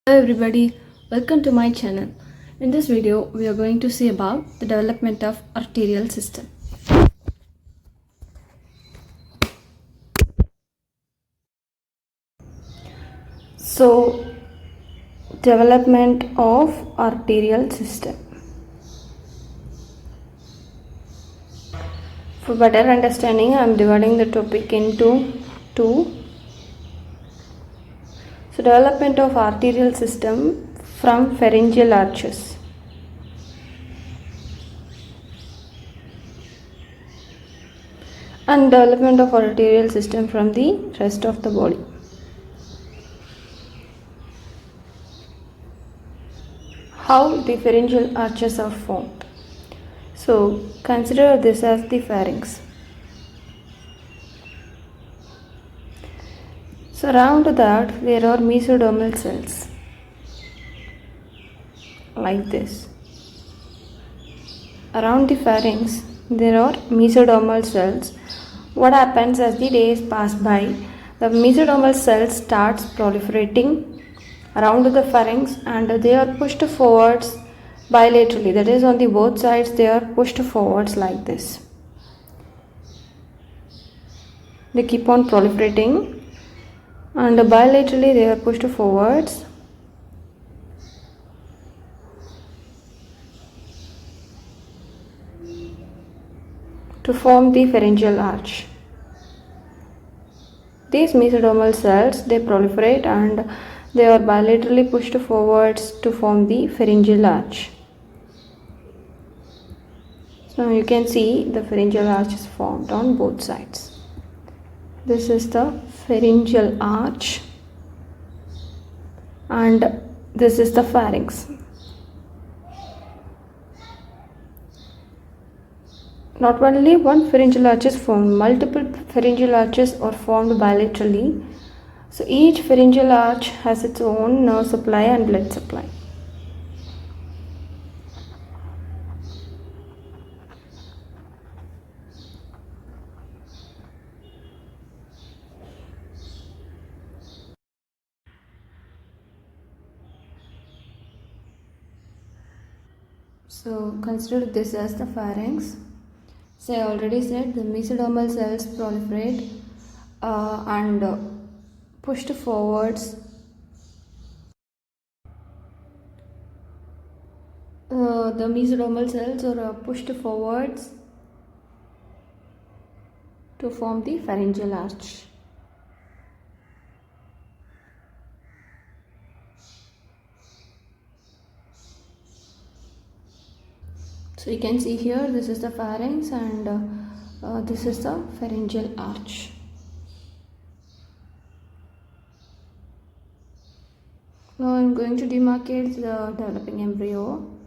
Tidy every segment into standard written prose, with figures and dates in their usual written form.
Hello everybody, welcome to my channel. In this video, we are going to see about the development of arterial system. So, development of arterial system. For better understanding, I am dividing the topic into two. So, development of arterial system from pharyngeal arches. And development of arterial system from the rest of the body. How the pharyngeal arches are formed. So consider this as the pharynx. So around that there are mesodermal cells like this. Around the pharynx there are mesodermal cells. What happens as the days pass by? The mesodermal cells starts proliferating around the pharynx and they are pushed forwards bilaterally, that is on the both sides they are pushed forwards like this. They keep on proliferating and bilaterally they are pushed forwards. To form the pharyngeal arch. These mesodermal cells they proliferate and they are bilaterally pushed forwards to form the pharyngeal arch. So you can see the pharyngeal arch is formed on both sides. This is the pharyngeal arch and this is the pharynx. Not only one pharyngeal arch is formed, multiple pharyngeal arches are formed bilaterally. So each pharyngeal arch has its own nerve supply and blood supply. So consider this as the pharynx. So I already said the mesodermal cells proliferate and pushed forwards. The mesodermal cells are pushed forwards to form the pharyngeal arch. So you can see here this is the pharynx and this is the pharyngeal arch. Now I am going to demarcate the developing embryo.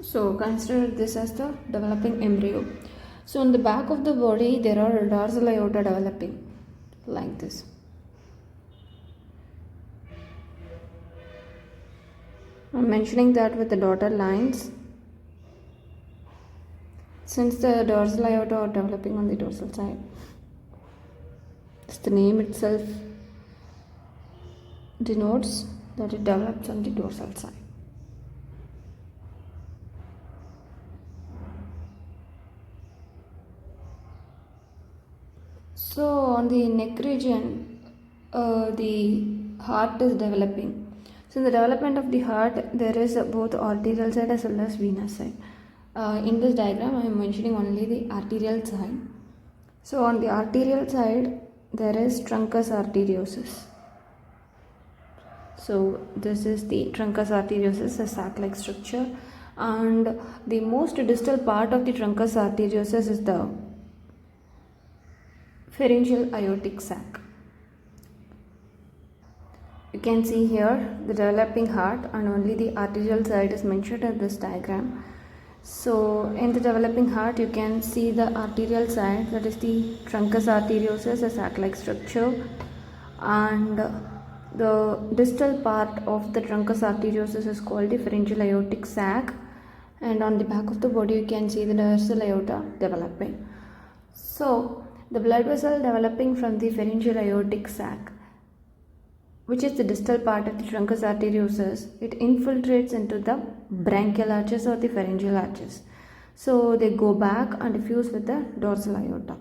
So consider this as the developing embryo. So on the back of the body there are dorsal aorta developing like this. I'm mentioning that with the dotted lines since the dorsal aorta are developing on the dorsal side. The name itself denotes that it develops on the dorsal side. So on the neck region, the heart is developing. So in the development of the heart, there is both arterial side as well as venous side. In this diagram, I am mentioning only the arterial side. So on the arterial side, there is truncus arteriosus. So this is the truncus arteriosus, a sac-like structure, and the most distal part of the truncus arteriosus is the pharyngeal aortic sac. You can see here the developing heart and only the arterial side is mentioned in this diagram. So in the developing heart you can see the arterial side, that is the truncus arteriosus, a sac-like structure, and the distal part of the truncus arteriosus is called the pharyngeal aortic sac, and on the back of the body you can see the dorsal aorta developing. So the blood vessel developing from the pharyngeal aortic sac, which is the distal part of the truncus arteriosus, it infiltrates into the bronchial arches or the pharyngeal arches. So they go back and fuse with the dorsal aorta.